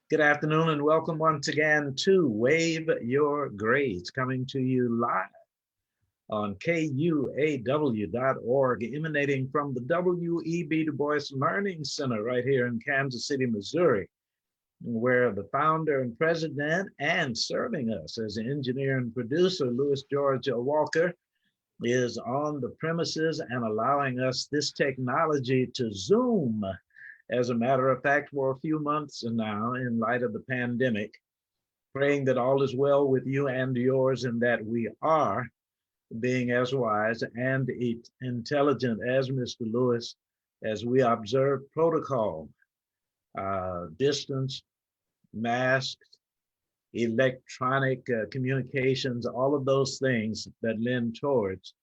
Good afternoon and welcome once again to Wave Your Grades, coming to you live on KUAW.org, emanating from the W.E.B. Du Bois Learning Center right here in Kansas City, Missouri, where the founder and president and serving us as an engineer and producer, Louis George Walker, is on the premises and allowing us this technology to Zoom. As a matter of fact, for a few months now, in light of the pandemic, praying that all is well with you and yours, and that we are being as wise and intelligent as Mr. Lewis, as we observe protocol, distance, masks, electronic communications, all of those things that lend towards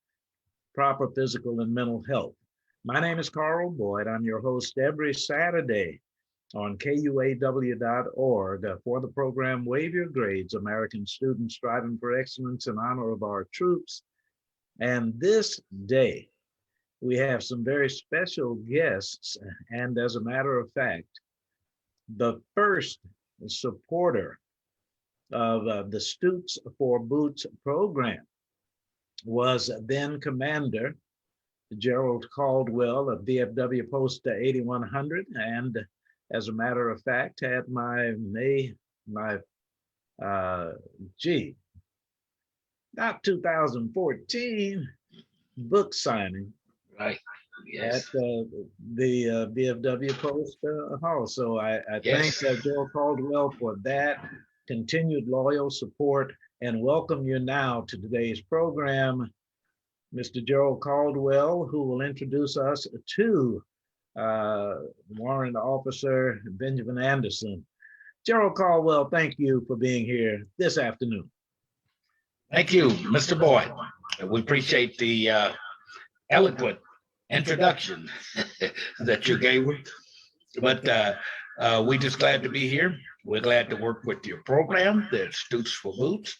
proper physical and mental health. My name is Carl Boyd. I'm your host every Saturday on KUAW.org for the program Wave Your Grades, American Students Striving for Excellence in honor of our troops. And this day, we have some very special guests. And as a matter of fact, the first supporter of the Stutes for Boots program was then Commander Gerald Caldwell of VFW Post 8100, and as a matter of fact, had not 2014 book signing, right? Yes. At the VFW Post Hall. So I Yes. thank Gerald Caldwell for that continued loyal support and welcome you now to today's program, Mr. Gerald Caldwell, who will introduce us to Warrant Officer Benjamin Anderson. Gerald Caldwell, thank you for being here this afternoon. Thank you, Mr. Boyd. We appreciate the eloquent introduction that you gave. But we're just glad to be here. We're glad to work with your program, the Stutes for Boots.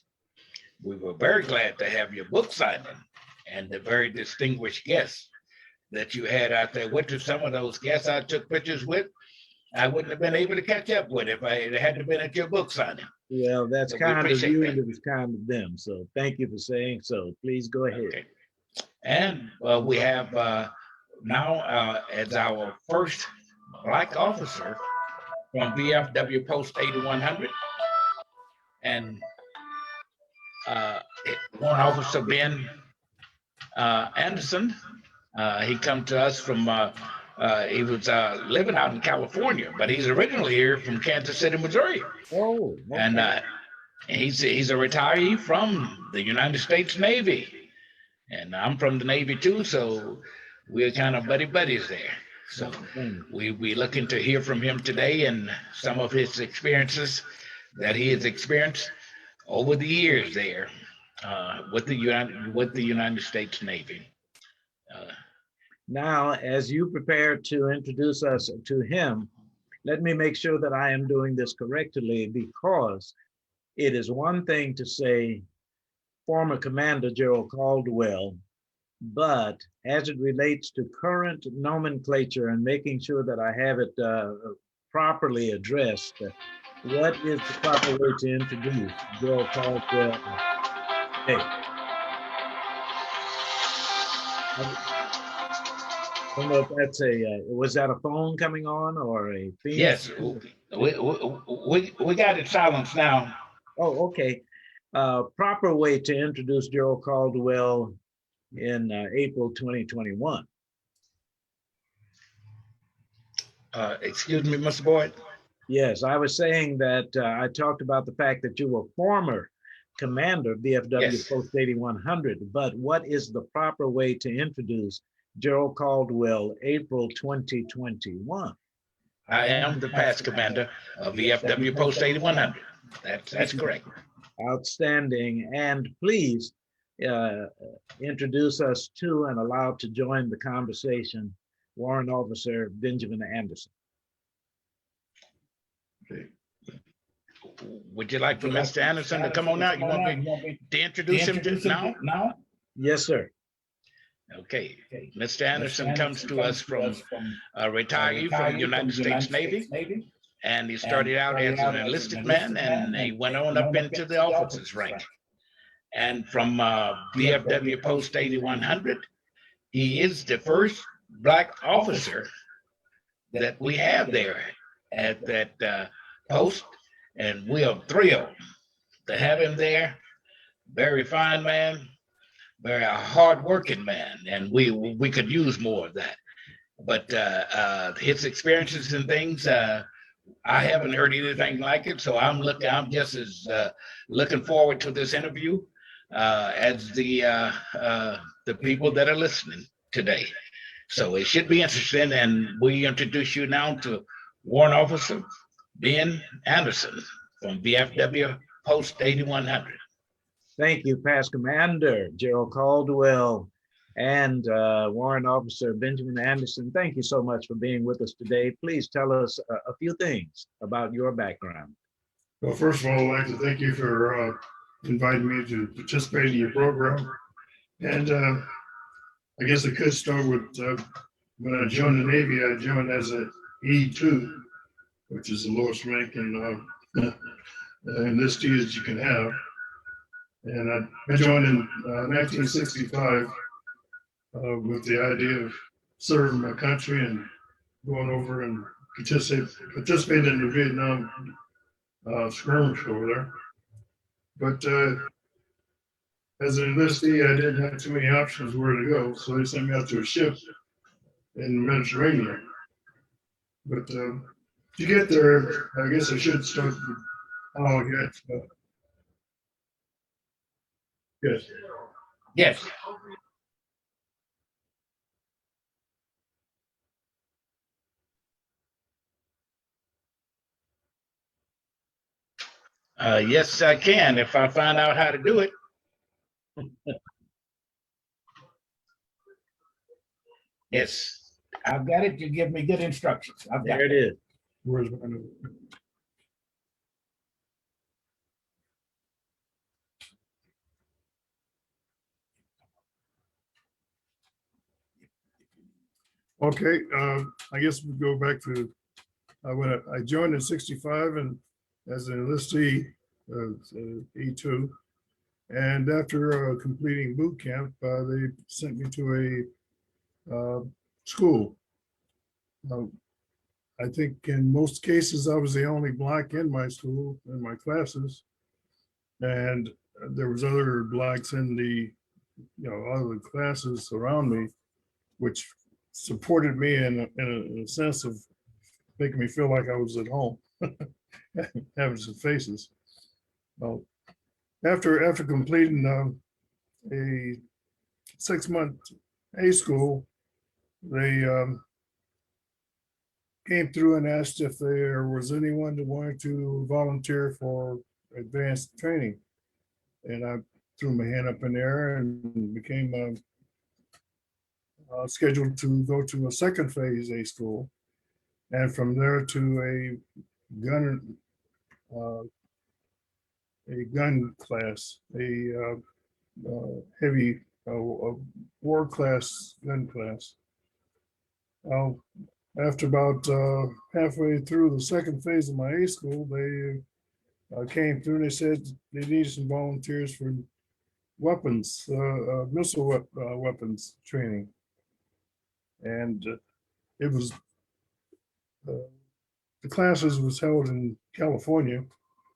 We were very glad to have your book signing and the very distinguished guests that you had out there. Which are some of those guests I took pictures with, I wouldn't have been able to catch up with if it hadn't been at your book signing. Well, that's so kind of you, and it was kind of them. So thank you for saying so. Please go ahead. Okay. And we have now as our first Black officer from VFW Post 8100, and one officer, Ben Anderson. He come to us from, he was living out in California, but he's originally here from Kansas City, Missouri. Oh, okay. And he's a retiree from the United States Navy. And I'm from the Navy too, so we're kind of buddies there. So we looking to hear from him today and some of his experiences that he has experienced over the years there with the United States Navy. Now, as you prepare to introduce us to him, let me make sure that I am doing this correctly, because it is one thing to say former Commander Gerald Caldwell, but as it relates to current nomenclature and making sure that I have it properly addressed, what is the proper way to introduce Gerald Caldwell? Hey. I don't know if that's was that a phone coming on or a theme? Yes, we got it silenced now. Oh, okay. Proper way to introduce Gerald Caldwell in April 2021. Excuse me, Mr. Boyd? Yes, I was saying that I talked about the fact that you were former commander of VFW Yes. Post 8100, but what is the proper way to introduce Gerald Caldwell April 2021? I am the past commander of VFW Post 8100. That's correct. Outstanding. And please introduce us to and allow to join the conversation Warrant Officer Benjamin Anderson. Would you like for Mr. Anderson to come on out? You want me to introduce him now? Yes, sir. Okay. Mr. Anderson comes to us from a retiree from the United States Navy. and he started out as an enlisted man, and he went on up into the officers' rank. And from VFW Post 8100, he is the first Black officer that we have there at that post, and we are thrilled to have him there. Very fine man, very hardworking man, and we could use more of that. But his experiences and things, I haven't heard anything like it, so I'm just as looking forward to this interview as the people that are listening today. So it should be interesting, and we introduce you now to Warrant Officer Ben Anderson from VFW Post 8100. Thank you, Past Commander Gerald Caldwell and Warrant Officer Benjamin Anderson. Thank you so much for being with us today. Please tell us a few things about your background. Well, first of all, I'd like to thank you for inviting me to participate in your program. And I guess I could start with when I joined the Navy. I joined as an E2, which is the lowest rank in enlistee that you can have. And I joined in 1965 with the idea of serving my country and going over and participating in the Vietnam skirmish over there. But as an enlistee, I didn't have too many options where to go, so they sent me out to a ship in the Mediterranean. But to get there, I guess I should start with how I got. Yes. Yes. Yes, I can if I find out how to do it. Yes, I've got it. You give me good instructions. I've got There it is. Where's my note? Okay, I guess we go back to when I joined in '65 and as an enlistee, E2, and after completing boot camp, they sent me to a school. I think in most cases I was the only Black in my school, in my classes, and there was other Blacks in the other classes around me, which supported me in a sense of making me feel like I was at home, having some faces. Well, after completing a 6-month A school, they came through and asked if there was anyone that wanted to volunteer for advanced training. And I threw my hand up in there and became scheduled to go to a second phase A school. And from there to a gun class, a heavy war class gun class. After about halfway through the second phase of my A school, they came through and they said they needed some volunteers for weapons, missile weapons training. And it was, the classes was held in California,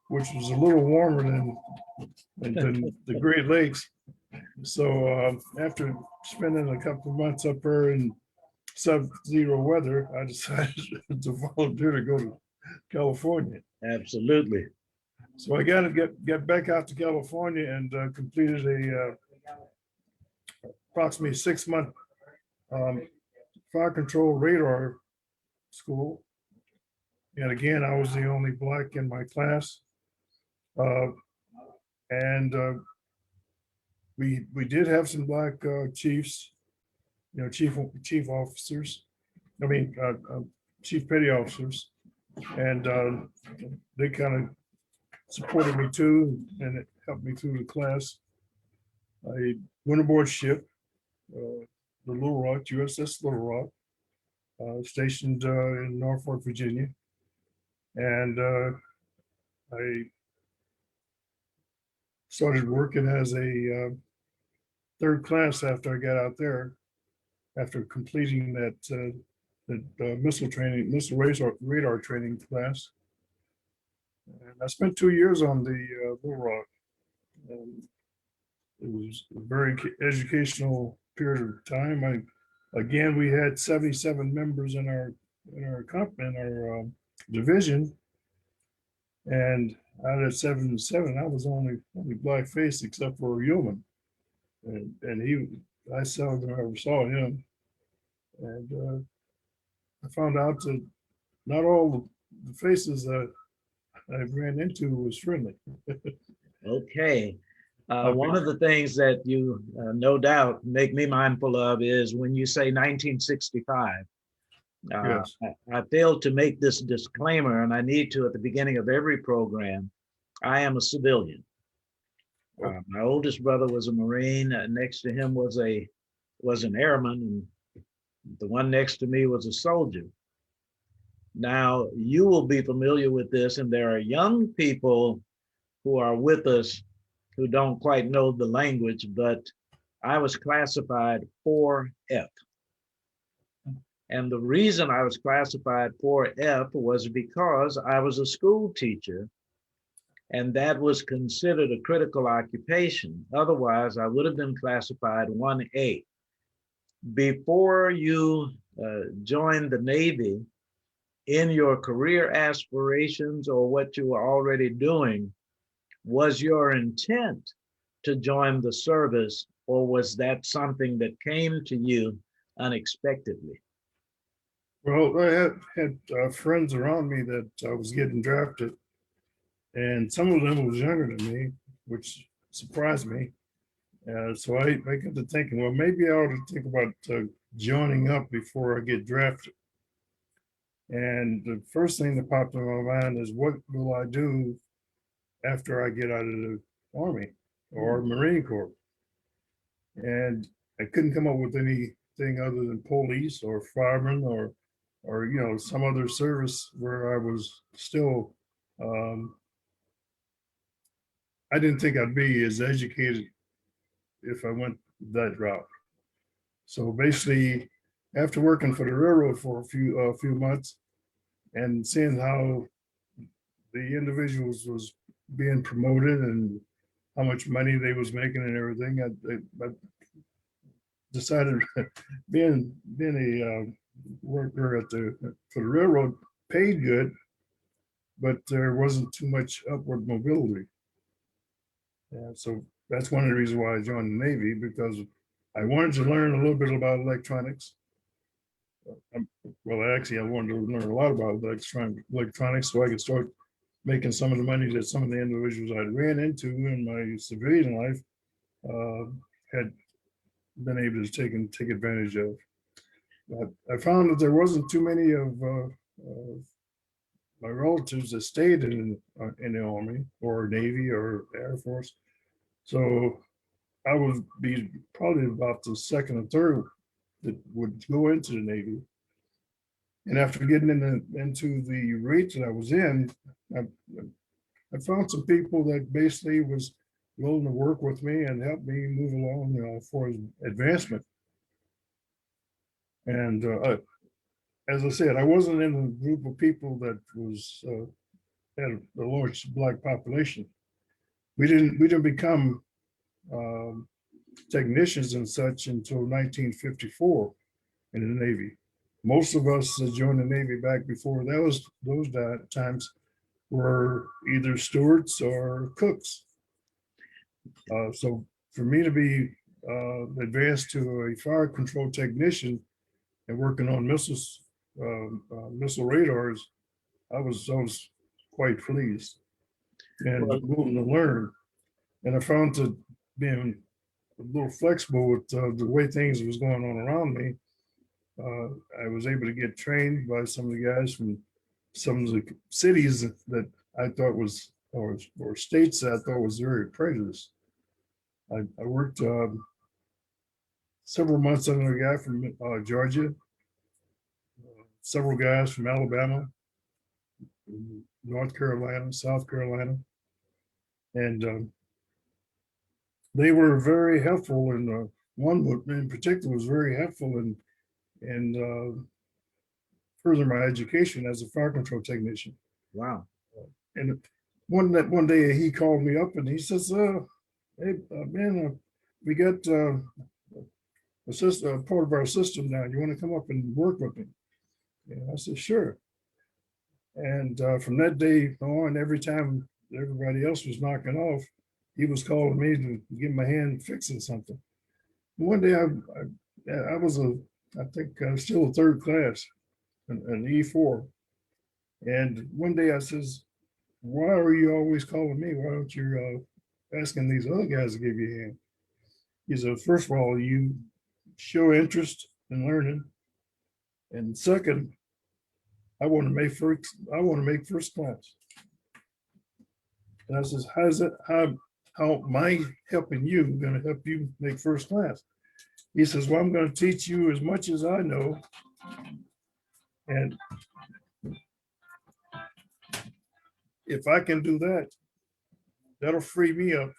which was a little warmer than the Great Lakes. So after spending a couple of months up there in sub-zero weather, I decided to volunteer to go to California. Absolutely. So I got to get back out to California and completed a approximately 6-month fire control radar school. And again, I was the only Black in my class. And we did have some Black chiefs, chief officers, chief petty officers, and they kind of supported me too, and it helped me through the class. I went aboard ship, the Little Rock, USS Little Rock, stationed in Norfolk, Virginia. And I started working as a third class after I got out there, after completing that missile radar training class. And I spent 2 years on the Little Rock. And it was a very educational period of time. Again, we had 77 members in our division, and out of 77, I was only black faced except for Yeoman, and I seldom ever saw him, and I found out that not all the faces that I ran into was friendly. Okay. Okay. One of the things that you no doubt make me mindful of is when you say 1965. Yes. I failed to make this disclaimer, and I need to at the beginning of every program. I am a civilian. My oldest brother was a Marine. Next to him was an airman, and the one next to me was a soldier. Now, you will be familiar with this, and there are young people who are with us who don't quite know the language, but I was classified 4F. And the reason I was classified 4F was because I was a school teacher, and that was considered a critical occupation. Otherwise, I would have been classified 1A. Before you joined the Navy, in your career aspirations or what you were already doing, was your intent to join the service, or was that something that came to you unexpectedly? Well, I had friends around me that was getting drafted, and some of them was younger than me, which surprised me. So I got to thinking, well, maybe I ought to think about joining up before I get drafted. And the first thing that popped in my mind is, what will I do after I get out of the Army or Marine Corps? And I couldn't come up with anything other than police or fireman or some other service where I was still. I didn't think I'd be as educated if I went that route. So basically, after working for the railroad for a few months and seeing how the individuals was being promoted and how much money they was making and everything, I decided being a worker for the railroad paid good, but there wasn't too much upward mobility. And so that's one of the reasons why I joined the Navy, because I wanted to learn a little bit about electronics. Well, actually, I wanted to learn a lot about electronics so I could start making some of the money that some of the individuals I ran into in my civilian life had been able to take advantage of. I found that there wasn't too many of my relatives that stayed in the Army or Navy or Air Force. So I would be probably about the second or third that would go into the Navy. And after getting into the rate that I was in, I found some people that basically was willing to work with me and help me move along for advancement. And as I said, I wasn't in a group of people that was had a large Black population. We didn't become technicians and such until 1954 in the Navy. Most of us that joined the Navy back before those times were either stewards or cooks. So for me to be advanced to a fire control technician and working on missile radars, I was quite pleased and willing to learn. And I found that being a little flexible with the way things was going on around me, I was able to get trained by some of the guys from some of the cities that I thought was, or states that I thought was very prejudiced. I worked several months under a guy from Georgia, several guys from Alabama, in North Carolina, South Carolina. And they were very helpful. And one in particular was very helpful in further my education as a fire control technician. Wow. And one day he called me up and he says, "Hey, man, we got a part of our system now. You want to come up and work with me?" And I said, "Sure." And from that day on, every time everybody else was knocking off, he was calling me to give him a hand fixing something. One day I was I think still a third class, an E4. And one day I says, "Why are you always calling me? Why don't you asking these other guys to give you a hand?" He said, "First of all, you show interest in learning. And second, I want to make first class." And I says, how my helping you going to help you make first class? He says, "Well, I'm going to teach you as much as I know. And if I can do that, that'll free me up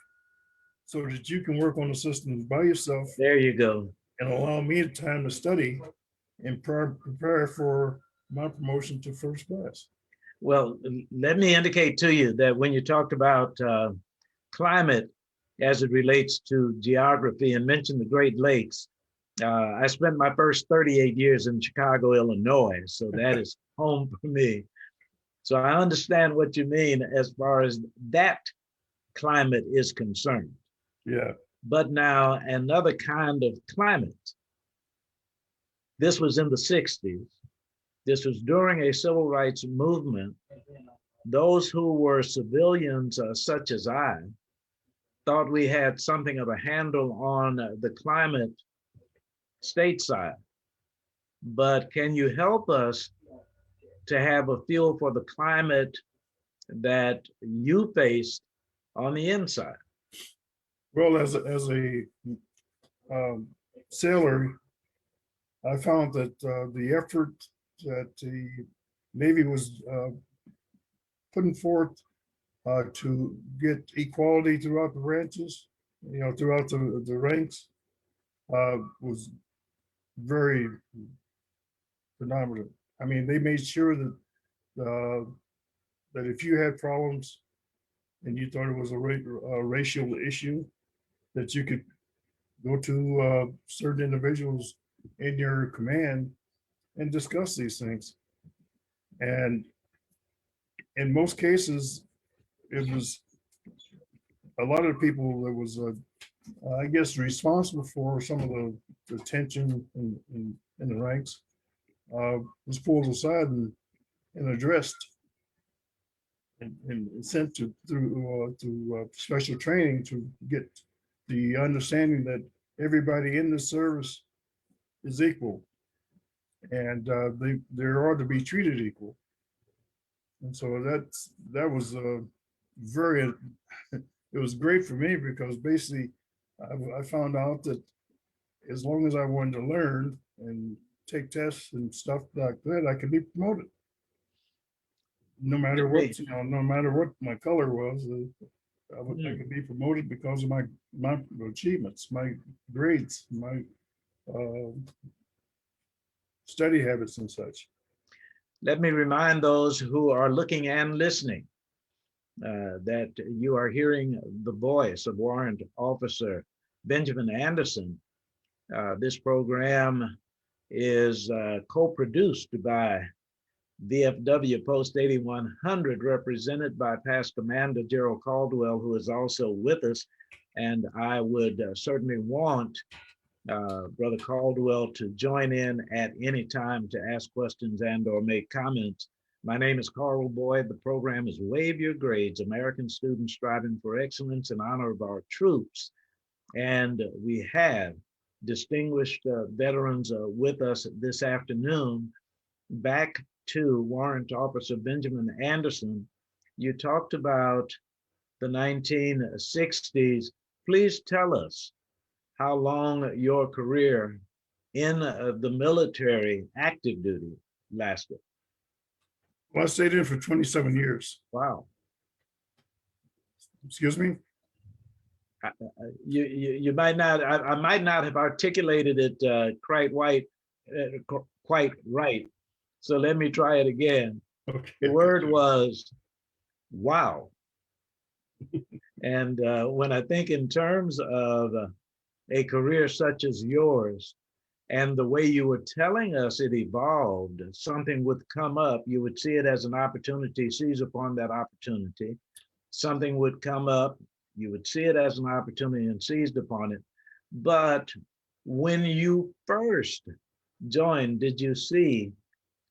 so that you can work on the systems by yourself There you go. and allow me the time to study and prepare for my promotion to first class." Well, let me indicate to you that when you talked about climate as it relates to geography and mentioned the Great Lakes, I spent my first 38 years in Chicago, Illinois, so that is home for me. So I understand what you mean as far as that climate is concerned. Yeah. But now another kind of climate. This was in the 60s. This was during a civil rights movement. Those who were civilians, such as I, thought we had something of a handle on the climate stateside. But can you help us to have a feel for the climate that you faced on the inside? Well, as a sailor, I found that the effort that the Navy was putting forth to get equality throughout the branches, throughout the ranks, was very phenomenal. I mean, they made sure that that if you had problems and you thought it was a racial issue, that you could go to certain individuals in your command and discuss these things. And in most cases, it was a lot of people that was, I guess, responsible for some of the tension in the ranks, was pulled aside and addressed and sent through special training to get the understanding that everybody in the service is equal, and they are to be treated equal. And so that was very, it was great for me because basically I found out that as long as I wanted to learn and take tests and stuff like that, I could be promoted. No matter what, no matter what my color was, I could be promoted because of my achievements, my grades, my study habits and such. Let me remind those who are looking and listening that you are hearing the voice of Warrant Officer Benjamin Anderson. This program is co-produced by VFW Post 8100, represented by Past Commander Gerald Caldwell, who is also with us. And I would certainly want Brother Caldwell to join in at any time to ask questions and or make comments. My name is Carl Boyd. The program is Wave Your Grades, American Students Striving for Excellence in Honor of Our Troops. And we have distinguished veterans with us this afternoon. Back to Warrant Officer Benjamin Anderson, you talked about the 1960s. Please tell us how long your career in the military active duty lasted. Well, I stayed in for 27 years. Wow. Excuse me? You might not, I might not have articulated it quite right. So let me try it again. Okay. The word was wow. And when I think in terms of a career such as yours, and the way you were telling us it evolved, something would come up, you would see it as an opportunity, seize upon that opportunity. Something would come up, you would see it as an opportunity and seized upon it. But when you first joined, did you see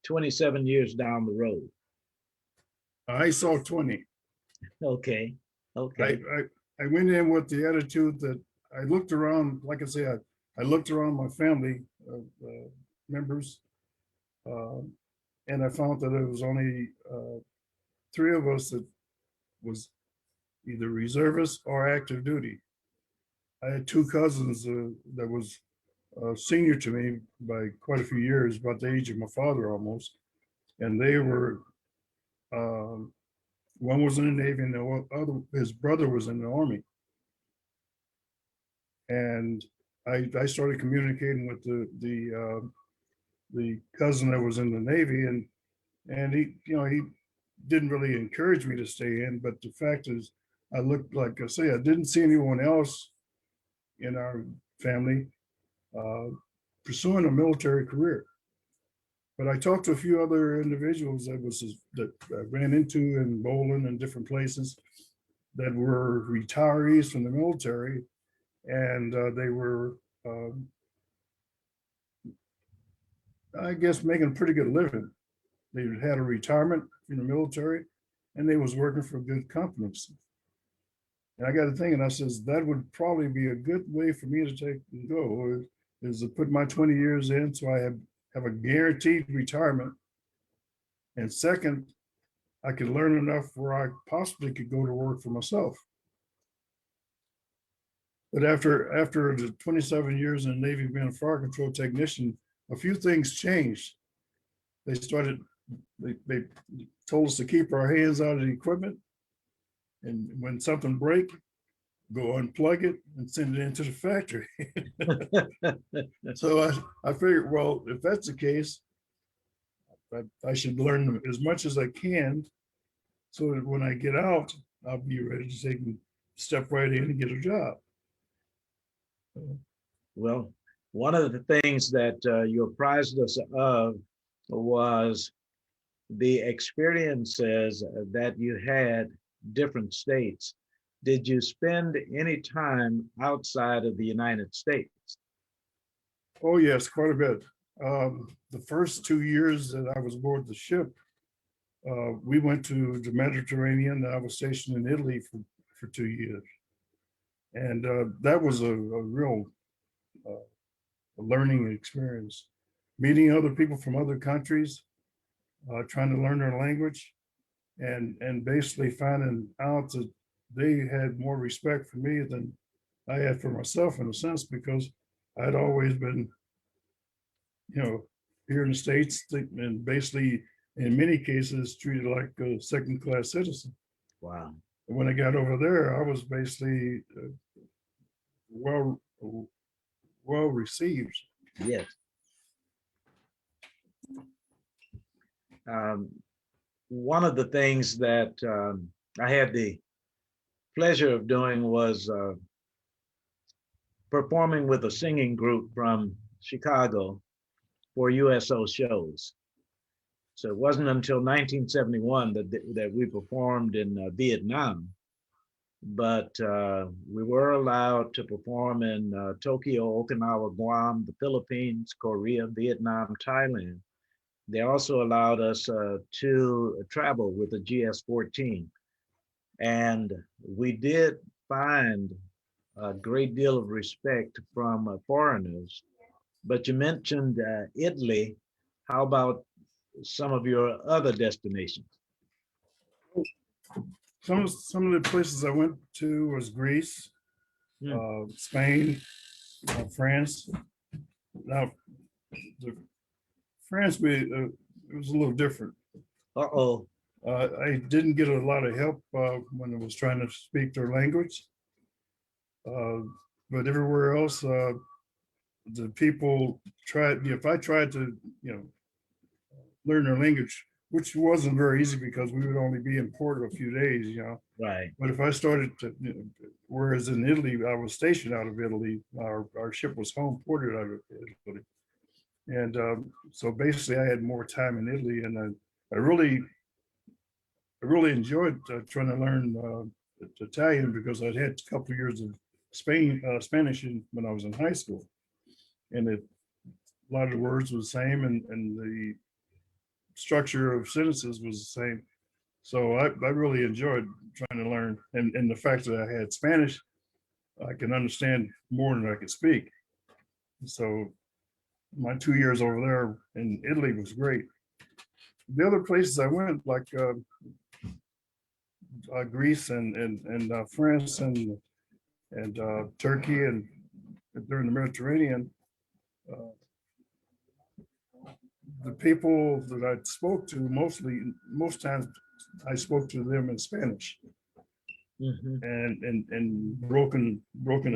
27 years down the road? I saw 20. Okay, okay. I went in with the attitude that I looked around, like I say, I looked around my family members, and I found that it was only 3 of us that was either reservist or active duty. I had 2 cousins that was senior to me by quite a few years, about the age of my father almost, and they were one was in the Navy and the other, his brother was in the Army. And I started communicating with the cousin that was in the Navy, and he, he didn't really encourage me to stay in. But the fact is, I looked, like I say, I didn't see anyone else in our family pursuing a military career. But I talked to a few other individuals that I ran into in Bowling and different places that were retirees from the military, and they were, I guess, making a pretty good living. They had a retirement from the military, and they was working for good companies. And I got to thinking, I says, that would probably be a good way for me to take and go, is to put my 20 years in so I have a guaranteed retirement. And second, I could learn enough where I possibly could go to work for myself. But after the 27 years in the Navy being a fire control technician, a few things changed. They told us to keep our hands out of the equipment. And when something break, go unplug it and send it into the factory. So I figured, well, if that's the case, I should learn as much as I can so that when I get out, I'll be ready to take and step right in and get a job. Well, one of the things that you apprised us of was the experiences that you had different states. Did you spend any time outside of the United States? Oh, yes, quite a bit. The first 2 years that I was aboard the ship, we went to the Mediterranean. I was stationed in Italy for 2 years. And that was a real learning experience. Meeting other people from other countries, trying to learn their language, and basically finding out that they had more respect for me than I had for myself, in a sense, because I'd always been, here in the States, and basically in many cases treated like a second-class citizen. Wow. And when I got over there, I was basically well received. Yes. One of the things that I had the pleasure of doing was performing with a singing group from Chicago for USO shows. So it wasn't until 1971 that we performed in Vietnam, but we were allowed to perform in Tokyo, Okinawa, Guam, the Philippines, Korea, Vietnam, Thailand. They also allowed us to travel with a GS-14. And we did find a great deal of respect from foreigners. But you mentioned Italy. How about some of your other destinations? Some of the places I went to was Greece, Spain, France. Now, France, it was a little different. Uh-oh. I didn't get a lot of help when I was trying to speak their language. But everywhere else, the people tried, if I tried to, learn their language, which wasn't very easy because we would only be in port a few days, Right. But if I started to, whereas in Italy, I was stationed out of Italy, our ship was home ported out of Italy. And so basically I had more time in Italy, and I really enjoyed trying to learn Italian because I'd had a couple of years of Spanish when I was in high school. And a lot of the words were the same, and the structure of sentences was the same. So I really enjoyed trying to learn, and the fact that I had Spanish, I can understand more than I could speak. So my 2 years over there in Italy was great. The other places I went, like Greece and France and Turkey and during the Mediterranean, the people that I spoke to most times I spoke to them in Spanish. Mhm. And broken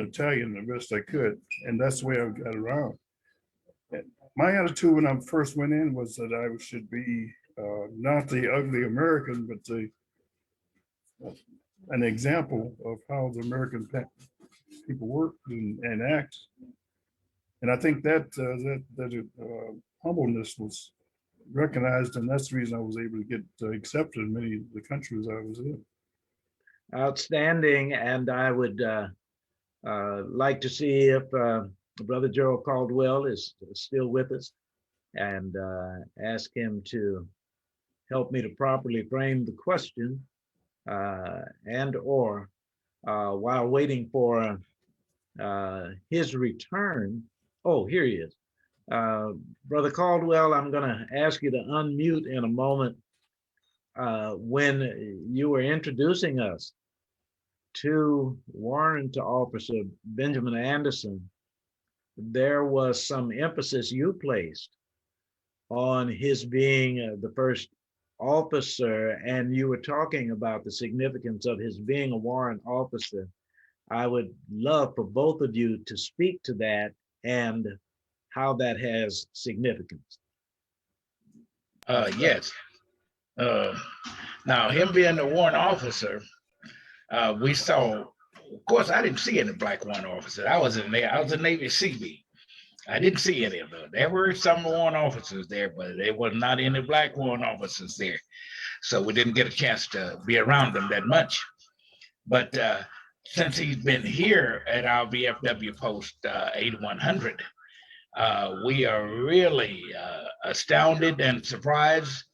Italian the best I could, and that's the way I got around. And my attitude when I first went in was that I should be not the ugly American, but an example of how the American people work and act. And I think that humbleness was recognized, and that's the reason I was able to get accepted in many of the countries I was in. Outstanding. And I would like to see if Brother Gerald Caldwell is still with us, and ask him to help me to properly frame the question, and or while waiting for his return. Oh, here he is. Brother Caldwell, I'm going to ask you to unmute in a moment. When you were introducing us to Warrant Officer Benjamin Anderson, there was some emphasis you placed on his being the first officer, and you were talking about the significance of his being a warrant officer. I would love for both of you to speak to that and how that has significance. Yes. Now, him being a warrant officer, we saw, of course, I didn't see any black warrant officers. I was a Navy Seabee. I didn't see any of them. There were some warrant officers there, but there was not any black warrant officers there. So we didn't get a chance to be around them that much. But since he's been here at our VFW post 8100, we are really astounded and surprised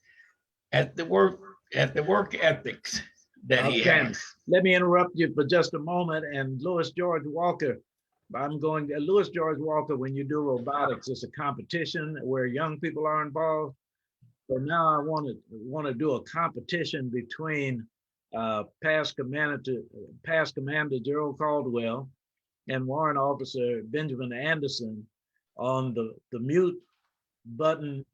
at the work ethics that he has. Let me interrupt you for just a moment. And Louis George Walker, Louis George Walker, when you do robotics, it's a competition where young people are involved. So now I want to do a competition between past Commander Gerald Caldwell and Warrant Officer Benjamin Anderson on the mute button.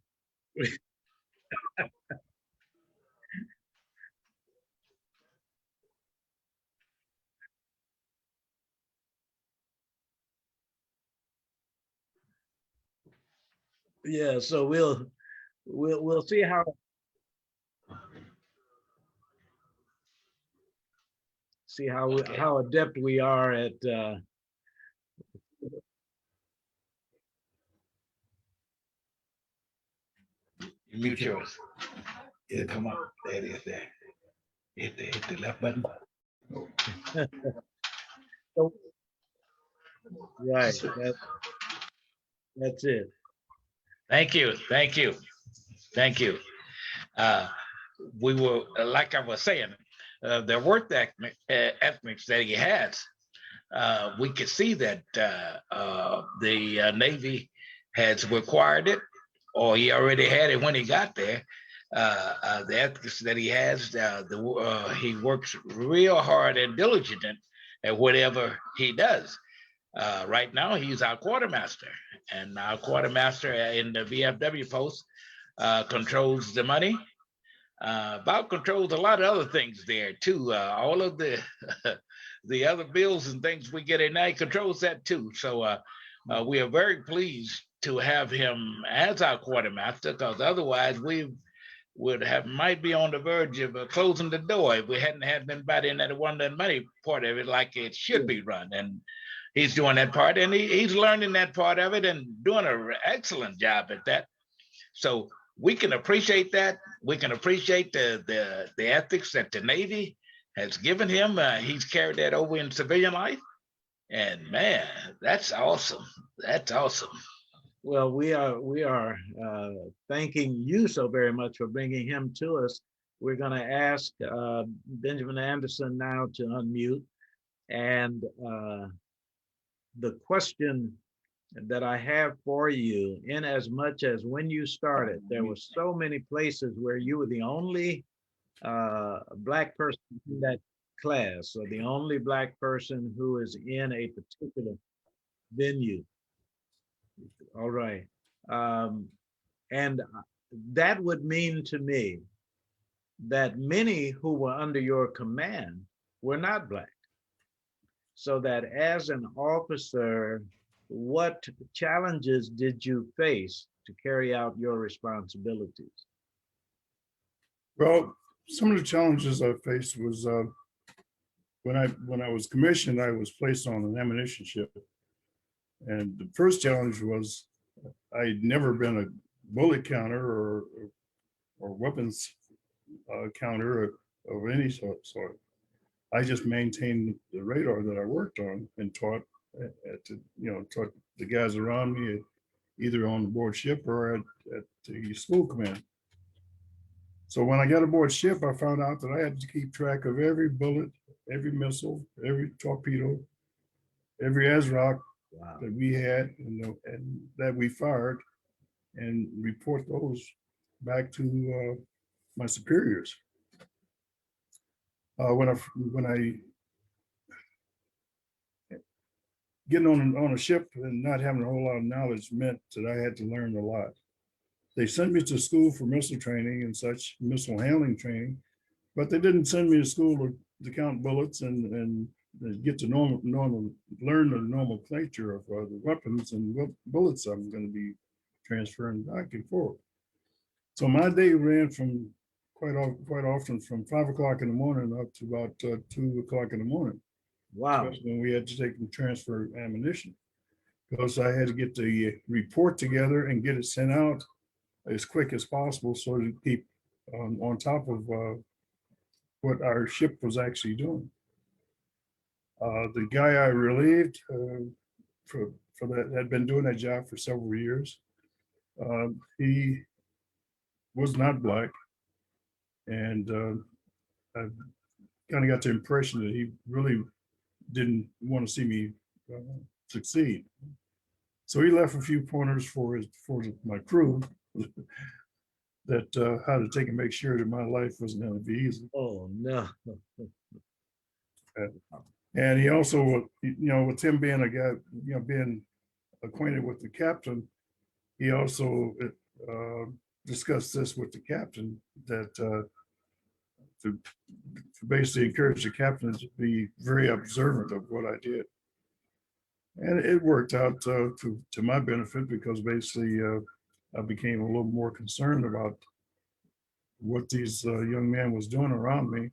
Yeah, so we'll see how adept we are at Mute yours. It'll come up. There it is. There. Hit the left button. right. That's it. Thank you. We were, like I was saying, the work ethics that he has. We could see that the Navy has required it, or he already had it when he got there. The ethics that he has, he works real hard and diligent at whatever he does. Right now, he's our quartermaster, and our quartermaster in the VFW post controls the money, about controls a lot of other things there too. All of the the other bills and things we get in there, he controls that too. So we are very pleased to have him as our quartermaster, because otherwise we would have might be on the verge of closing the door if we hadn't had anybody in that one that money part of it like it should be run. And he's doing that part, and he's learning that part of it and doing an excellent job at that. So we can appreciate that. We can appreciate the ethics that the Navy has given him. He's carried that over in civilian life, and man, that's awesome. That's awesome. Well, we are thanking you so very much for bringing him to us. We're going to ask Benjamin Anderson now to unmute, and the question that I have for you, in as much as when you started, there were so many places where you were the only Black person in that class, or the only Black person who is in a particular venue. All right. And that would mean to me that many who were under your command were not Black. So that as an officer, what challenges did you face to carry out your responsibilities? Well, some of the challenges I faced was when I was commissioned, I was placed on an ammunition ship. And the first challenge was I'd never been a bullet counter or weapons counter of any sort. I just maintained the radar that I worked on and taught taught the guys around me, either on the board ship or at the school command. So when I got aboard ship, I found out that I had to keep track of every bullet, every missile, every torpedo, every ASROC that we had and that we fired, and report those back to my superiors. When I getting on a ship and not having a whole lot of knowledge meant that I had to learn a lot. They sent me to school for missile training and such, missile handling training, but they didn't send me to school to count bullets and get to learn the nomenclature of the weapons and what bullets I'm going to be transferring back and forth. So my day ran from quite often from 5 o'clock in the morning up to about 2 o'clock in the morning. Wow. Especially when we had to take and transfer ammunition, because I had to get the report together and get it sent out as quick as possible so to keep on top of what our ship was actually doing. The guy I relieved for that had been doing that job for several years. He was not Black, and I kind of got the impression that he really didn't want to see me succeed. So he left a few pointers for my crew that how to take and make sure that my life wasn't going to be easy. Oh no. And he also, with him being a guy, being acquainted with the captain, he also discussed this with the captain, that to basically encourage the captain to be very observant of what I did. And it worked out to my benefit, because basically I became a little more concerned about what these young men was doing around me.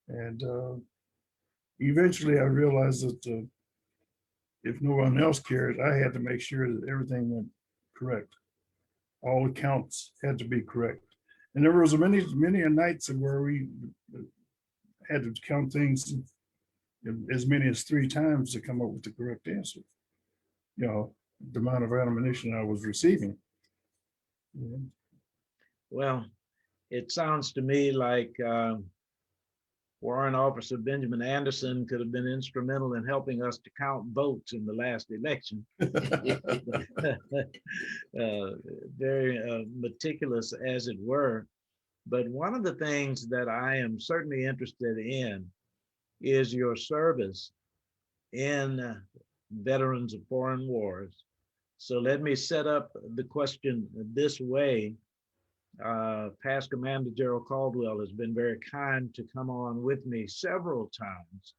And eventually I realized that if no one else cared, I had to make sure that everything went correct. All accounts had to be correct. And there was many nights where we had to count things as many as 3 times to come up with the correct answer. The amount of ammunition I was receiving. Yeah. Well, it sounds to me like Warrant Officer Benjamin Anderson could have been instrumental in helping us to count votes in the last election. Very meticulous, as it were. But one of the things that I am certainly interested in is your service in veterans of foreign wars. So let me set up the question this way. Past Commander Gerald Caldwell has been very kind to come on with me several times,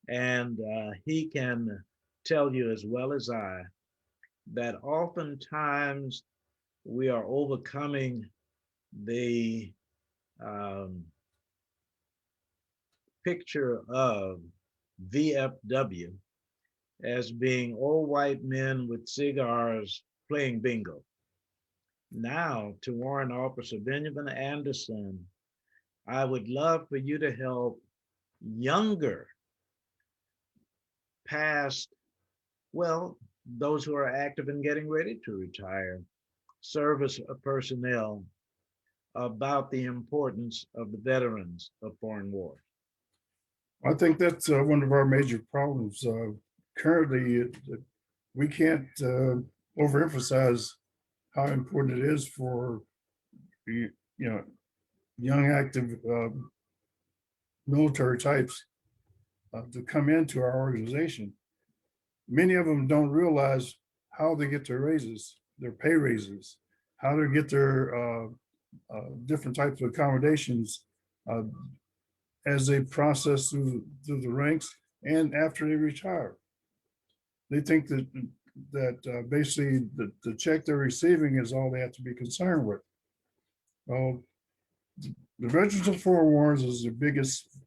and he can tell you as well as I that oftentimes we are overcoming the um, picture of VFW as being old white men with cigars playing bingo. Now, to Warrant Officer Benjamin Anderson, I would love for you to help younger, past, well, those who are active and getting ready to retire, service personnel about the importance of the veterans of foreign wars. I think that's one of our major problems. Currently, we can't overemphasize how important it is for you know young active military types to come into our organization. Many of them don't realize how they get their raises, their pay raises, how they get their different types of accommodations uh, as they process through the ranks and after they retire. They think that basically the check they're receiving is all they have to be concerned with. Well, the Veterans of Foreign Wars is the biggest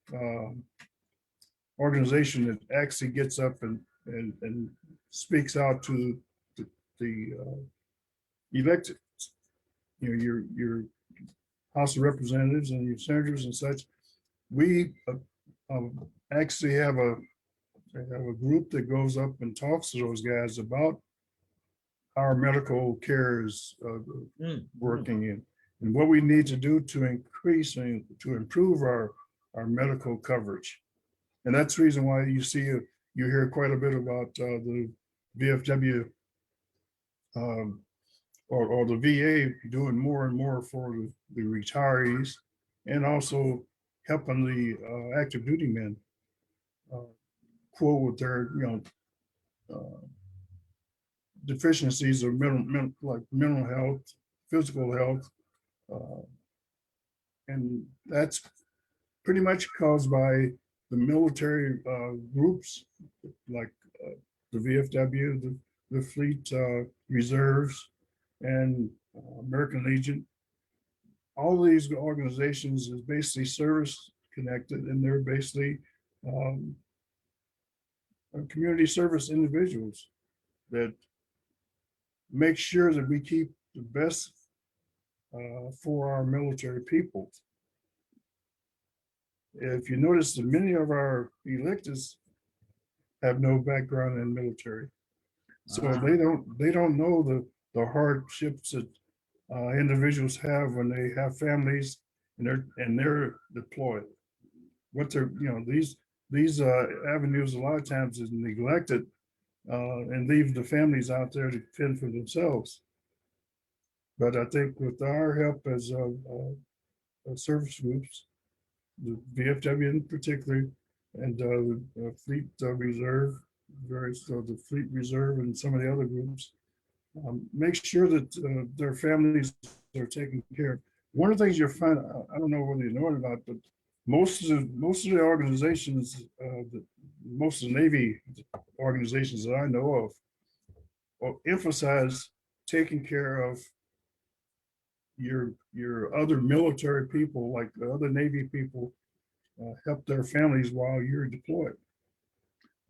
organization that actually gets up and speaks out to the elected, your House of Representatives and your senators and such. We actually have a group that goes up and talks to those guys about how our medical care is working and what we need to do to increase and to improve our medical coverage. And that's the reason why you hear quite a bit about the VFW or the VA doing more and more for the retirees and also helping the active duty men quote with their deficiencies of like mental health, physical health, and that's pretty much caused by the military groups like the VFW, the Fleet Reserves, and American Legion. All of these organizations is basically service connected, and they're basically um, community service individuals that make sure that we keep the best for our military people. If you notice that many of our electeds have no background in military, so they don't know the hardships that individuals have when they have families and they're deployed. What they're these avenues a lot of times is neglected and leave the families out there to fend for themselves. But I think with our help as service groups, the VFW in particular, and the Fleet Reserve, the Fleet Reserve, and some of the other groups, make sure that their families are taken care of. One of the things you'll find, I don't know whether you know it or not, but most of the organizations, most of the Navy organizations that I know of, emphasize taking care of your other military people, like the other Navy people, help their families while you're deployed.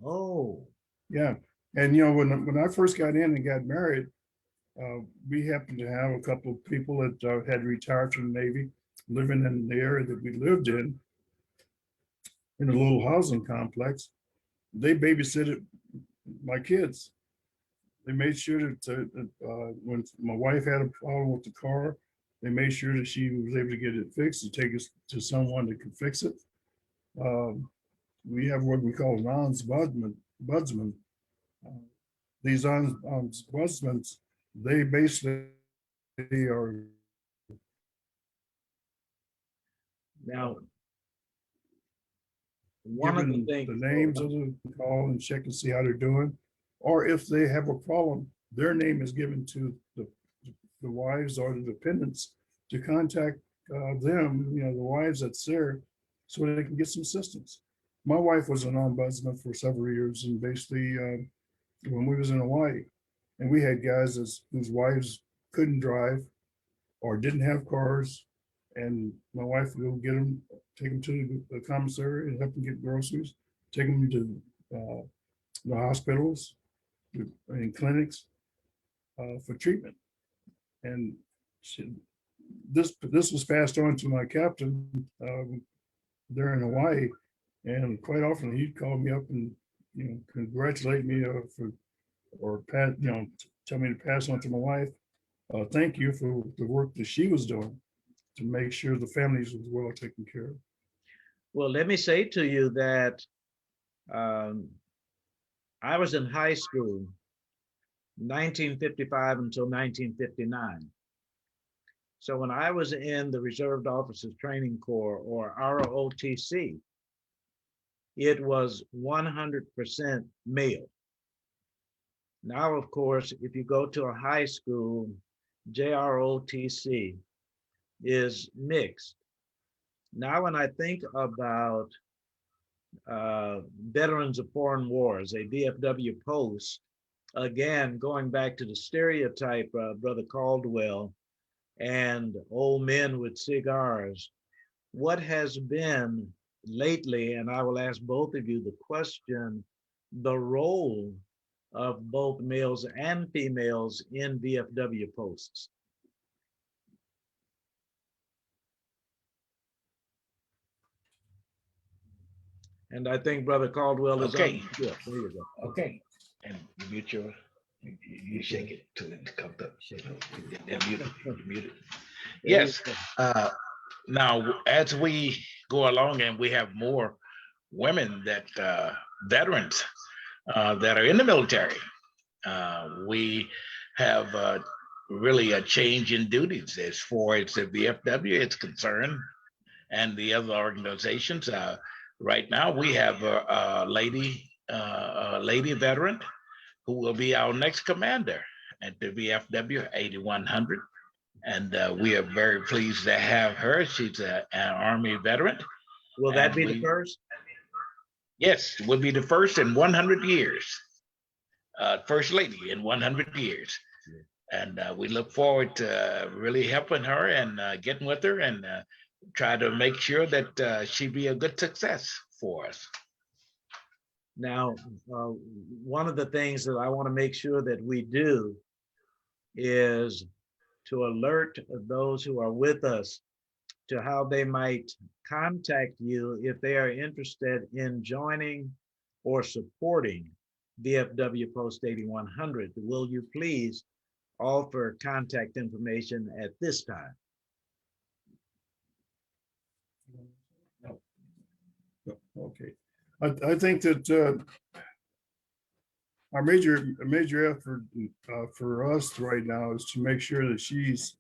Oh, Yeah, and when I first got in and got married, we happened to have a couple of people that had retired from the Navy living in the area that we lived in a little housing complex. They babysitted my kids. They made sure that when my wife had a problem with the car, they made sure that she was able to get it fixed and take it to someone that could fix it. We have what we call ombudsman. These ombudsmen, they basically are now one of the given things, the names of the call and check and see how they're doing. Or if they have a problem, their name is given to the wives or the dependents to contact them, the wives that's there, so they can get some assistance. My wife was an ombudsman for several years, and basically, when we was in Hawaii, and we had guys whose wives couldn't drive or didn't have cars, and my wife would go get them, take them to the commissary and help them get groceries, take them to the hospitals and clinics for treatment. And this was passed on to my captain there in Hawaii, and quite often he'd call me up and congratulate me or tell me to pass on to my wife. Thank you for the work that she was doing to make sure the families was well taken care of. Well, let me say to you that I was in high school 1955 until 1959. So when I was in the Reserved Officers Training Corps, or ROTC, it was 100% male. Now, of course, if you go to a high school, JROTC is mixed. Now, when I think about Veterans of Foreign Wars, a VFW post, again, going back to the stereotype, Brother Caldwell, and old men with cigars, what has been lately, and I will ask both of you the question, the role of both males and females in VFW posts? And I think Brother Caldwell is Okay. on. Yeah, there you go. Okay. And you mute you shake it till it comes up. Yeah, mute it. Yes. Now, as we go along and we have more women that veterans that are in the military, we have really a change in duties as far as the VFW is concerned and the other organizations. Right now, we have a lady veteran who will be our next commander at the VFW 8100. And we are very pleased to have her. She's an Army veteran. Will that be the first? Yes, will be the first in 100 years. First lady in 100 years. And we look forward to really helping her and getting with her and try to make sure that she be a good success for us. Now, one of the things that I want to make sure that we do is to alert those who are with us to how they might contact you if they are interested in joining or supporting VFW Post 8100. Will you please offer contact information at this time? Okay. I think that our major effort for us right now is to make sure that she's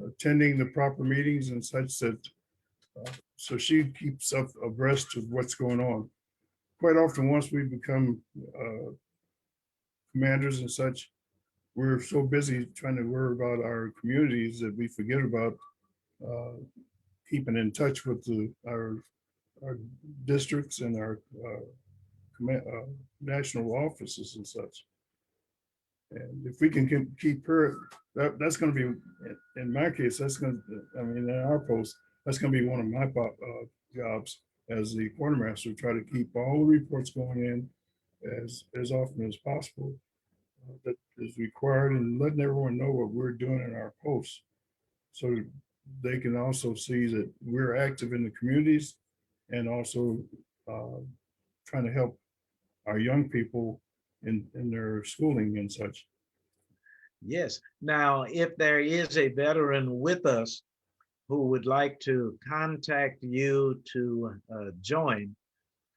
attending the proper meetings and such that so she keeps up abreast of what's going on. Quite often, once we become commanders and such, we're so busy trying to worry about our communities that we forget about keeping in touch with our districts and our national offices and such. And if we can keep her, that's going to be, in my case, that's going to, I mean, in our post, that's going to be one of my jobs as the quartermaster, try to keep all the reports going in as often as possible that is required, and letting everyone know what we're doing in our posts, so they can also see that we're active in the communities and also trying to help our young people in their schooling and such. Yes. Now, if there is a veteran with us who would like to contact you to join,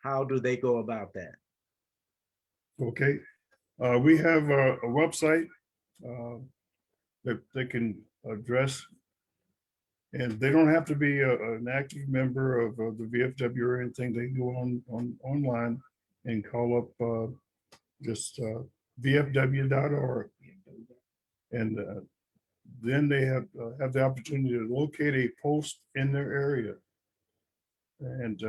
how do they go about that? Okay. We have a website that they can address, and they don't have to be an active member of the VFW or anything. They can go online and call up just vfw.org, and then they have the opportunity to locate a post in their area and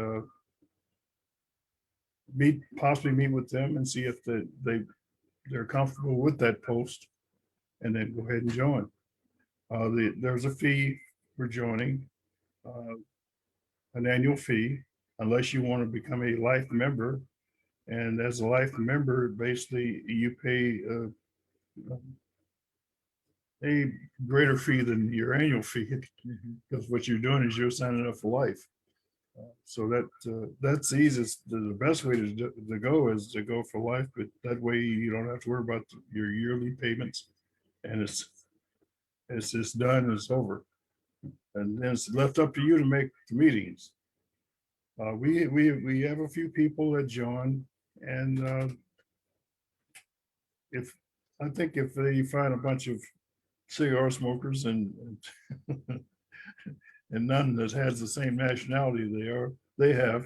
possibly meet with them and see if they're comfortable with that post, and then go ahead and join. There's a fee for joining, an annual fee, unless you want to become a life member. And as a life member, basically you pay a greater fee than your annual fee, because what you're doing is you're signing up for life. So that's the easiest, the best way to go is to go for life, but that way you don't have to worry about your yearly payments, and it's just done, it's over. And then it's left up to you to make the meetings. We have a few people that join, and if I think if they find a bunch of cigar smokers and and none that has the same nationality they have,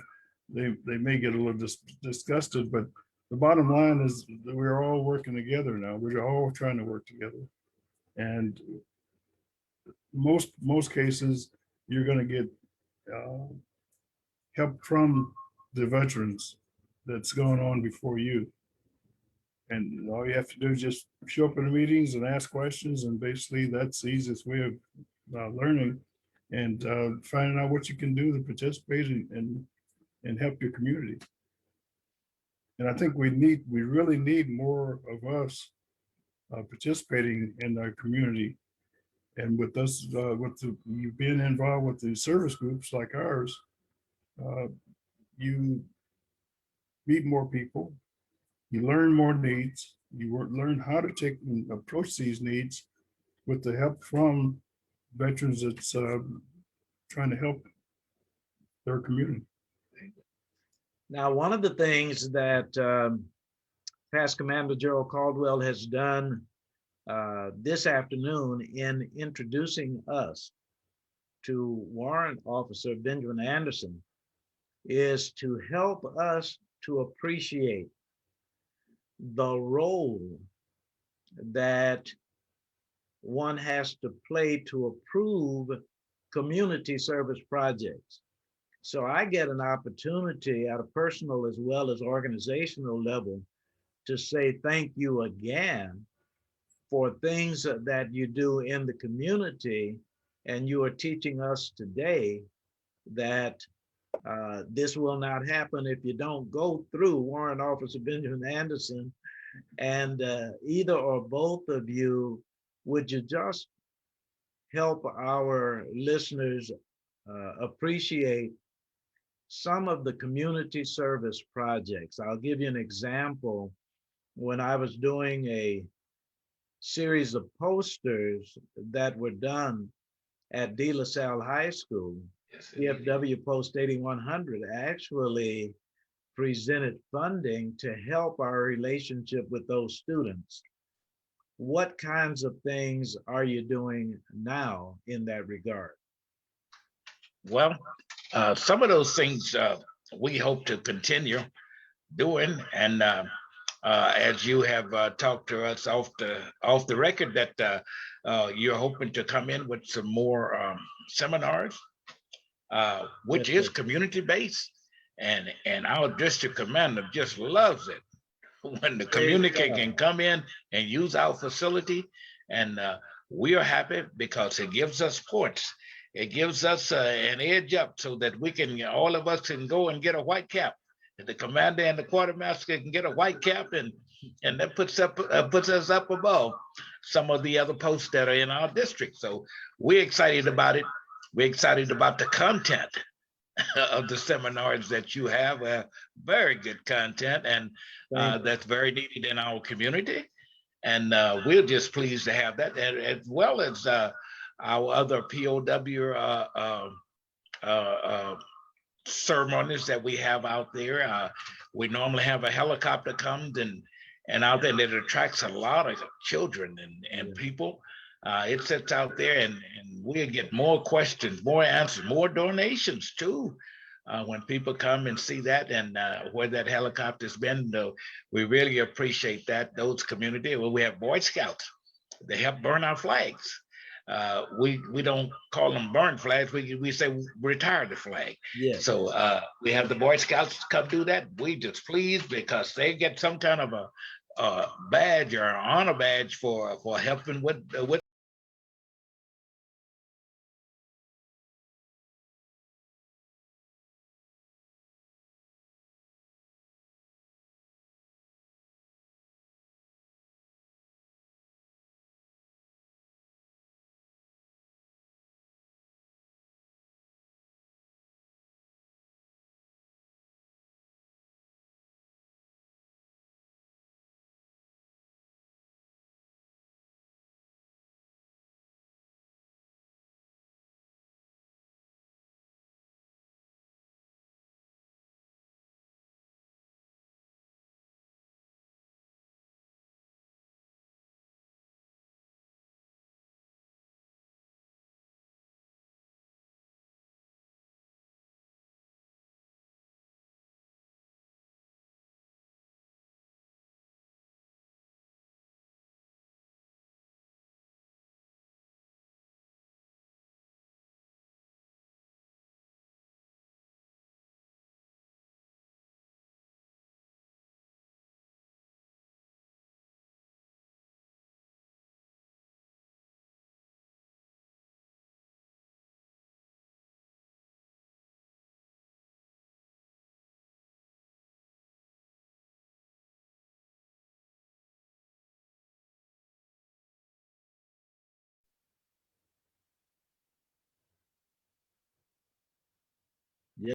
they may get a little disgusted, but the bottom line is that we're all working together now. We're all trying to work together, and most cases you're going to get help from the veterans that's going on before you. And all you have to do is just show up in the meetings and ask questions, and basically that's the easiest way of learning and finding out what you can do to participate and help your community. And I think we really need more of us participating in our community. And with us, you being involved with the service groups like ours, you meet more people, you learn more needs, you learn how to take and approach these needs with the help from veterans that's trying to help their community. Now, one of the things that Past Commander Gerald Caldwell has done this afternoon in introducing us to Warrant Officer Benjamin Anderson is to help us to appreciate the role that one has to play to approve community service projects. So I get an opportunity at a personal as well as organizational level to say thank you again for things that you do in the community. And you are teaching us today that this will not happen if you don't go through Warrant Officer Benjamin Anderson. And either or both of you, would you just help our listeners appreciate some of the community service projects? I'll give you an example. When I was doing a series of posters that were done at De La Salle High School, CFW Post 8100 actually presented funding to help our relationship with those students. What kinds of things are you doing now in that regard? Well, some of those things we hope to continue doing, and as you have talked to us off the record, that you're hoping to come in with some more seminars, which is community based, and our district commander just loves it when the community can come in and use our facility, and we are happy because it gives us ports. It gives us an edge up so that we can, all of us can go and get a white cap. The commander and the quartermaster can get a white cap, and that puts us up above some of the other posts that are in our district. So we're excited about it. We're excited about the content of the seminars that you have. Very good content, and that's very needed in our community. And we're just pleased to have that, as well as our other POW ceremonies that we have out there. We normally have a helicopter comes and out there, and it attracts a lot of children and people. It sits out there, and we'll get more questions, more answers, more donations too. When people come and see that, and where that helicopter's been, we really appreciate that. Those community, well, we have Boy Scouts. They help burn our flags. we don't call them burn flags. We say retire the flag. Yes. So we have the Boy Scouts come do that. We just pleased because they get some kind of a badge or honor badge for helping with. Yeah.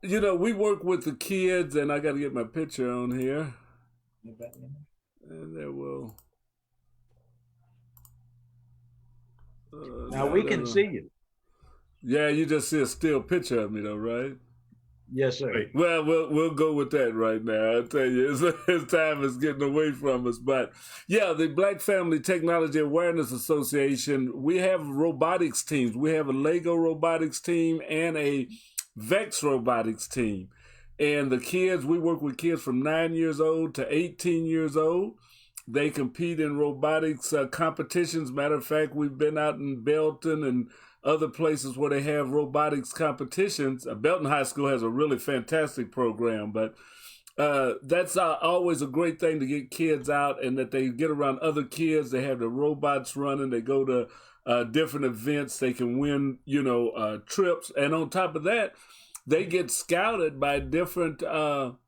Yeah, we work with the kids, and I got to get my picture on here. And there will. Now we can see you. Yeah, you just see a still picture of me, though, right? Yes, sir. Well, we'll go with that right now. I tell you, it's time is getting away from us. But yeah, the Black Family Technology Awareness Association, we have robotics teams. We have a Lego robotics team and a Vex robotics team. And the kids, we work with kids from 9 years old to 18 years old. They compete in robotics competitions. Matter of fact, we've been out in Belton and other places where they have robotics competitions. Belton High School has a really fantastic program, but that's always a great thing to get kids out and that they get around other kids. They have the robots running. They go to different events. They can win, trips. And on top of that, they get scouted by different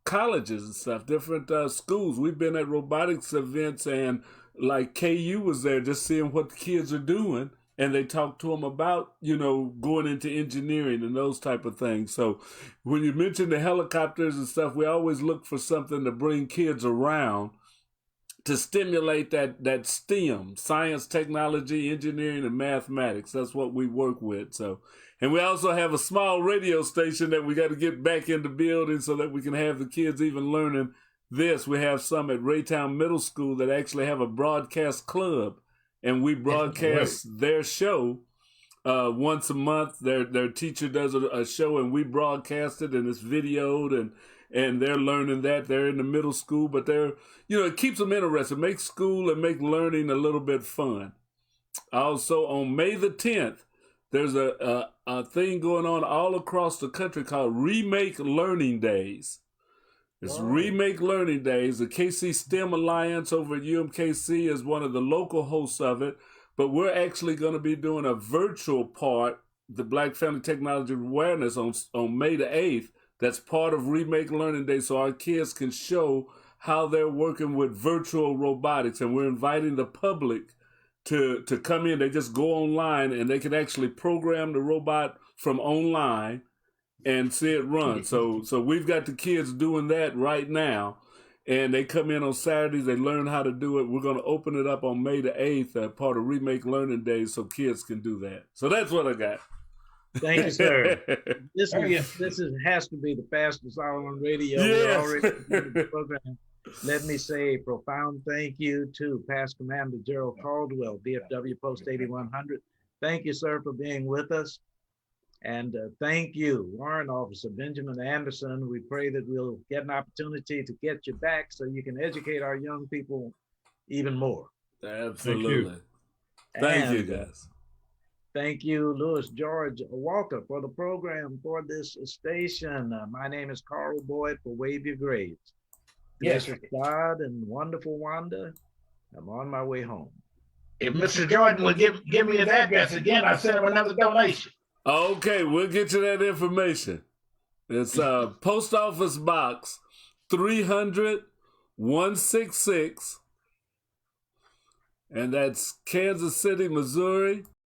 colleges and stuff, different schools. We've been at robotics events and like KU was there just seeing what the kids are doing. And they talk to them about, going into engineering and those type of things. So when you mention the helicopters and stuff, we always look for something to bring kids around to stimulate that STEM, science, technology, engineering, and mathematics. That's what we work with. So, and we also have a small radio station that we got to get back in the building so that we can have the kids even learning this. We have some at Raytown Middle School that actually have a broadcast club. And we broadcast their show once a month. Their teacher does a show, and we broadcast it, and it's videoed, and they're learning that. They're in the middle school, but it keeps them interested, makes school and make learning a little bit fun. Also, on May the 10th, there's a thing going on all across the country called Remake Learning Days. It's Remake Learning Days. The KC STEM Alliance over at UMKC is one of the local hosts of it, but we're actually going to be doing a virtual part, the Black Family Technology Awareness on May the 8th. That's part of Remake Learning Day, so our kids can show how they're working with virtual robotics, and we're inviting the public to come in. They just go online, and they can actually program the robot from online and see it run. So we've got the kids doing that right now, and they come in on Saturdays. They learn how to do it. We're going to open it up on May the 8th, part of Remake Learning Days, so kids can do that. So that's what I got. Thank you, sir. This has to be the fastest hour on radio. Yes. We're already in the program. Let me say a profound thank you to Past Commander Gerald Caldwell, DFW Post 8100. Thank you, sir, for being with us. And thank you, Warrant Officer Benjamin Anderson. We pray that we'll get an opportunity to get you back so you can educate our young people even more. Absolutely. Thank you, guys. Thank you, Louis George Walker, for the program for this station. My name is Carl Boyd for Wave Your Graves. Yes. Mr. Todd and wonderful Wanda, I'm on my way home. If Mr. Jordan would give me his address again, I'll send him another donation. Okay, we'll get you that information. It's Post Office Box 300 166, and that's Kansas City, Missouri